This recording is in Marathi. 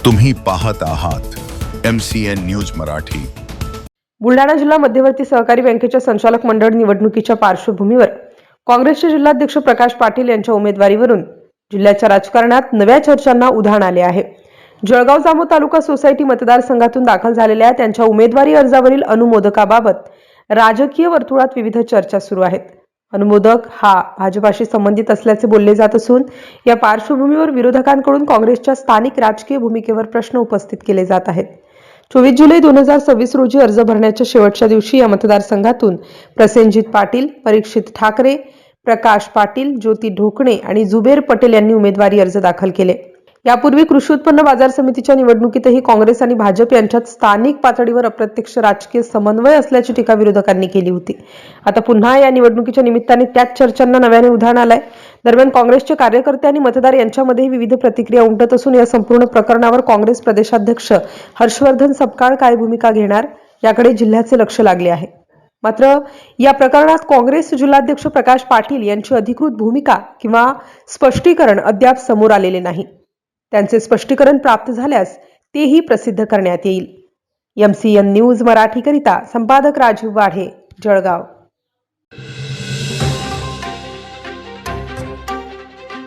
तुम्ही पाहत आहात MCN न्यूज मराठी। बुलढाणा जिल्हा मध्यवर्ती सहकारी बँकेच्या संचालक मंडळ निवडणुकीच्या पार्श्वभूमीवर काँग्रेसचे जिल्हाध्यक्ष प्रकाश पाटील यांच्या उमेदवारीवरून जिल्ह्याच्या राजकारणात नव्या चर्चांना उधाण आले आहे। जळगाव जामोद तालुका सोसायटी मतदारसंघातून दाखल झालेल्या त्यांच्या उमेदवारी अर्जावरील अनुमोदकाबाबत राजकीय वर्तुळात विविध चर्चा सुरू आहेत। अनुमोदक हा भाजपाशी संबंधित असल्याचे बोलले जात असून या पार्श्वभूमीवर विरोधकांकडून काँग्रेसच्या स्थानिक राजकीय भूमिकेवर प्रश्न उपस्थित केले जात आहेत। 24 जुलै 2026 रोजी अर्ज भरण्याच्या शेवटच्या दिवशी या मतदारसंघातून प्रसेनजित पाटील, परीक्षित ठाकरे, प्रकाश पाटील, ज्योती ढोकणे आणि जुबेर पटेल यांनी उमेदवारी अर्ज दाखल केले। यापूर्वी कृषी उत्पन्न बाजार समितीच्या निवडणुकीतही काँग्रेस आणि भाजप यांच्यात स्थानिक पातळीवर अप्रत्यक्ष राजकीय समन्वय असल्याची टीका विरोधकांनी केली होती। आता पुन्हा या निवडणुकीच्या निमित्ताने त्याच चर्चांना नव्याने उधाण आलंय। दरम्यान काँग्रेसचे कार्यकर्ते आणि मतदार यांच्यामध्ये विविध प्रतिक्रिया उमटत असून या संपूर्ण प्रकरणावर काँग्रेस प्रदेशाध्यक्ष हर्षवर्धन सपकाळ काय भूमिका घेणार याकडे जिल्ह्याचे लक्ष लागले आहे। मात्र या प्रकरणात काँग्रेस जिल्हाध्यक्ष प्रकाश पाटील यांची अधिकृत भूमिका किंवा स्पष्टीकरण अद्याप समोर आलेले नाही। त्यांचे स्पष्टीकरण प्राप्त झाल्यास तेही प्रसिद्ध करण्यात येईल। MCN न्यूज मराठी करिता संपादक राजीव वाढे, जळगाव।